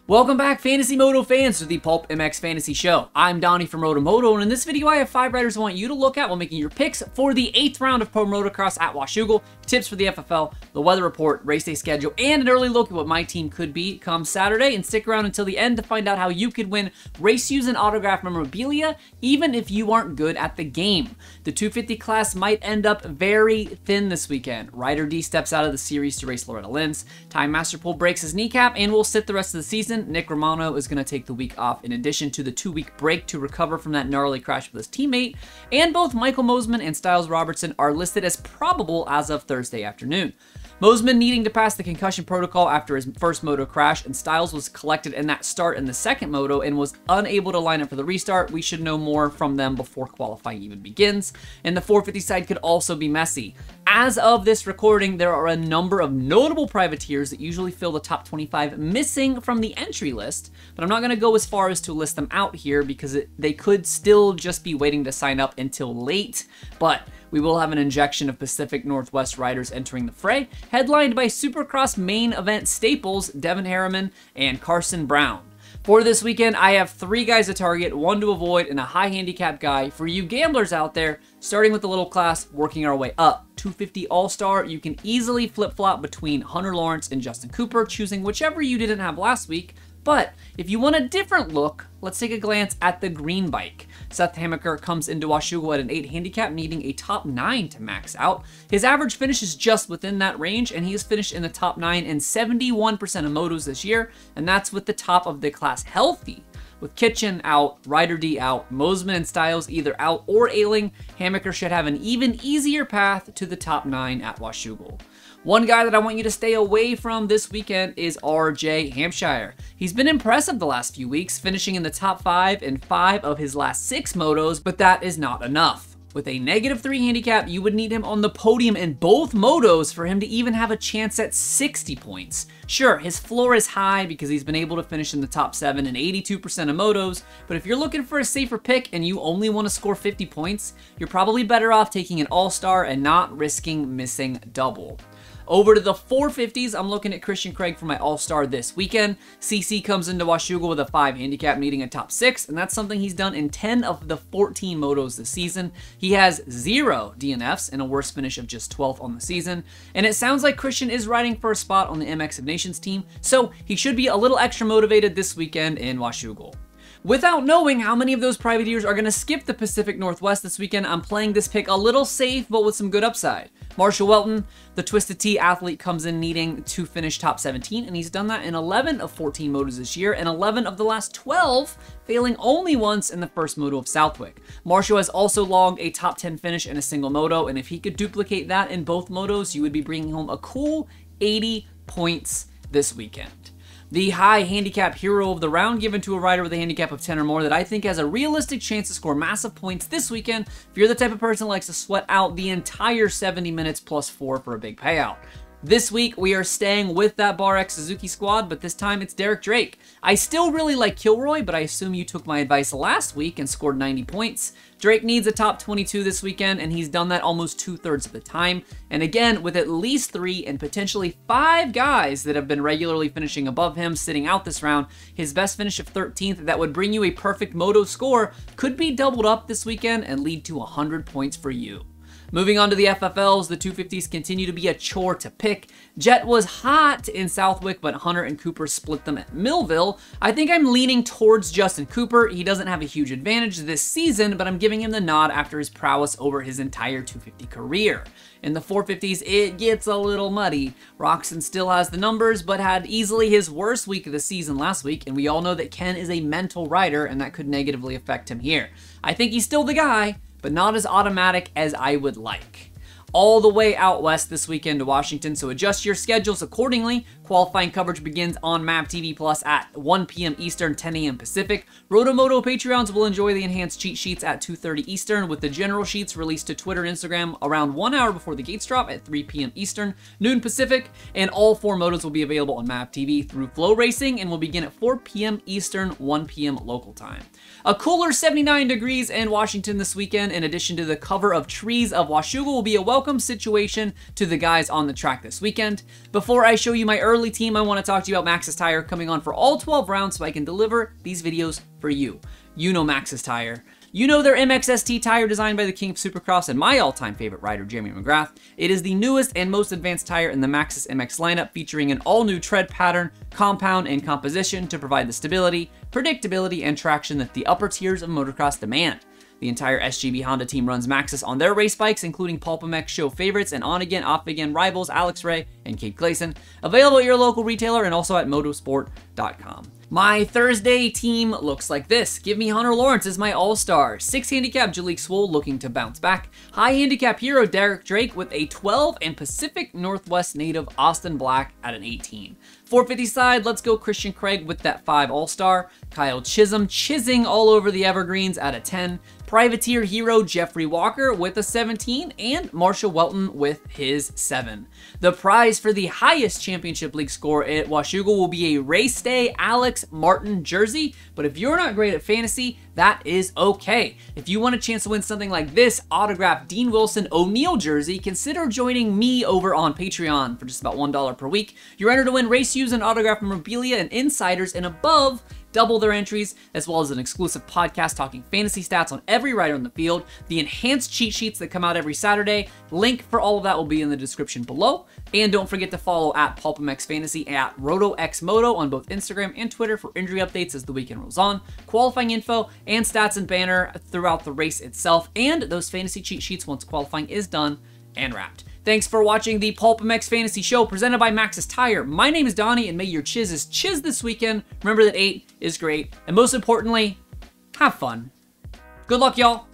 Welcome back, Fantasy Moto fans, to the PulpMX Fantasy Show. I'm Donnie from RotoMoto, and in this video I have 5 riders I want you to look at while making your picks for the 8th round of Pro Motocross at Washougal, tips for the FFL, the weather report, race day schedule, and an early look at what my team could be come Saturday. And stick around until the end to find out how you could win race shoes and autograph memorabilia, even if you aren't good at the game. The 250 class might end up very thin this weekend. Ryder D steps out of the series to race Loretta Lynn's. Time Master Pool breaks his kneecap and will sit the rest of the season. Nick Romano is going to take the week off in addition to the 2-week break to recover from that gnarly crash with his teammate. And both Michael Mosiman and Styles Robertson are listed as probable as of Thursday afternoon. Mosiman needing to pass the concussion protocol after his first moto crash, and Styles was collected in that start in the second moto and was unable to line up for the restart. We should know more from them before qualifying even begins. And the 450 side could also be messy. As of this recording, there are a number of notable privateers that usually fill the top 25 missing from the entry list, but I'm not going to go as far as to list them out here because they could still just be waiting to sign up until late, but we will have an injection of Pacific Northwest riders entering the fray, headlined by Supercross main event staples Devin Harriman and Carson Brown. For this weekend, I have 3 guys to target, 1 to avoid, and a high handicap guy. For you gamblers out there, starting with the little class, working our way up. 250 All-Star, you can easily flip-flop between Hunter Lawrence and Justin Cooper, choosing whichever you didn't have last week. But if you want a different look, let's take a glance at the green bike. Seth Hamaker comes into Washougal at an 8 handicap, needing a top 9 to max out. His average finish is just within that range, and he has finished in the top 9 in 71% of motos this year, and that's with the top of the class healthy. With Kitchen out, Ryder D out, Mosiman and Styles either out or ailing, Hamaker should have an even easier path to the top 9 at Washougal. One guy that I want you to stay away from this weekend is RJ Hampshire. He's been impressive the last few weeks, finishing in the top 5 in 5 of his last 6 motos, but that is not enough. With a -3 handicap, you would need him on the podium in both motos for him to even have a chance at 60 points. Sure, his floor is high because he's been able to finish in the top 7 in 82% of motos, but if you're looking for a safer pick and you only want to score 50 points, you're probably better off taking an all-star and not risking missing double. Over to the 450s, I'm looking at Christian Craig for my all-star this weekend. CC comes into Washougal with a 5 handicap, needing a top 6, and that's something he's done in 10 of the 14 motos this season. He has 0 DNFs and a worst finish of just 12th on the season, and it sounds like Christian is riding for a spot on the MX of Nations team, so he should be a little extra motivated this weekend in Washougal. Without knowing how many of those privateers are going to skip the Pacific Northwest this weekend, I'm playing this pick a little safe, but with some good upside. Marshall Welton, the Twisted Tea athlete, comes in needing to finish top 17, and he's done that in 11 of 14 motos this year, and 11 of the last 12, failing only once in the first moto of Southwick. Marshall has also logged a top 10 finish in a single moto, and if he could duplicate that in both motos, you would be bringing home a cool 80 points this weekend. The high handicap hero of the round, given to a rider with a handicap of 10 or more that I think has a realistic chance to score massive points this weekend if you're the type of person that likes to sweat out the entire 70 minutes plus 4 for a big payout. This week, we are staying with that Bar X Suzuki squad, but this time it's Derek Drake. I still really like Kilroy, but I assume you took my advice last week and scored 90 points. Drake needs a top 22 this weekend, and he's done that almost 2/3 of the time. And again, with at least 3 and potentially 5 guys that have been regularly finishing above him sitting out this round, his best finish of 13th that would bring you a perfect moto score could be doubled up this weekend and lead to 100 points for you. Moving on to the FFLs, the 250s continue to be a chore to pick. Jet was hot in Southwick, but Hunter and Cooper split them at Millville. I think I'm leaning towards Justin Cooper. He doesn't have a huge advantage this season, but I'm giving him the nod after his prowess over his entire 250 career. In the 450s, it gets a little muddy. Roxon still has the numbers, but had easily his worst week of the season last week, and we all know that Ken is a mental rider, and that could negatively affect him here. I think he's still the guy, but not as automatic as I would like. All the way out west this weekend to Washington, so adjust your schedules accordingly. Qualifying coverage begins on Map TV Plus at 1 p.m. Eastern, 10 a.m. Pacific. RotoMoto Patreons will enjoy the enhanced cheat sheets at 2:30 Eastern, with the general sheets released to Twitter and Instagram around 1 hour before the gates drop at 3 p.m. Eastern, noon Pacific, and all 4 motos will be available on Map TV through Flow Racing and will begin at 4 p.m. Eastern, 1 p.m. local time. A cooler 79 degrees in Washington this weekend, in addition to the cover of trees of Washougal, will be a welcome welcome situation to the guys on the track this weekend. Before I show you my early team, I want to talk to you about Maxxis Tire coming on for all 12 rounds so I can deliver these videos for you. You know Maxxis Tire. You know their MXST tire designed by the king of Supercross and my all-time favorite rider, Jeremy McGrath. It is the newest and most advanced tire in the Maxxis MX lineup, featuring an all-new tread pattern, compound, and composition to provide the stability, predictability, and traction that the upper tiers of motocross demand. The entire SGB Honda team runs Maxxis on their race bikes, including PulpMX show favorites and on-again, off-again rivals Alex Ray and Kate Clayson. Available at your local retailer and also at motosport.com. My Thursday team looks like this. Give me Hunter Lawrence as my all-star. 6 handicap Jalek Swoll looking to bounce back. High handicap hero Derek Drake with a 12 and Pacific Northwest native Austin Black at an 18. 450 side, let's go Christian Craig with that 5 all-star. Kyle Chisholm chizzing all over the evergreens at a 10. Privateer hero Jeffrey Walker with a 17, and Marshall Welton with his 7. The prize for the highest championship league score at Washougal will be a race day Alex Martin jersey, but if you're not great at fantasy, that is okay. If you want a chance to win something like this autographed Dean Wilson O'Neal jersey, consider joining me over on Patreon for just about $1 per week. You're entered to win race shoes and autographed memorabilia, and insiders and above double their entries, as well as an exclusive podcast talking fantasy stats on every rider in the field, the enhanced cheat sheets that come out every Saturday. Link for all of that will be in the description below. And don't forget to follow at PulpMX Fantasy at RotoMoto on both Instagram and Twitter for injury updates as the weekend rolls on, qualifying info, and stats and banner throughout the race itself, and those fantasy cheat sheets once qualifying is done and wrapped. Thanks for watching the PulpMX Fantasy Show presented by Maxxis Tire. My name is Donnie, and may your chizzes chiz this weekend. Remember that 8 is great, and most importantly, have fun. Good luck, y'all.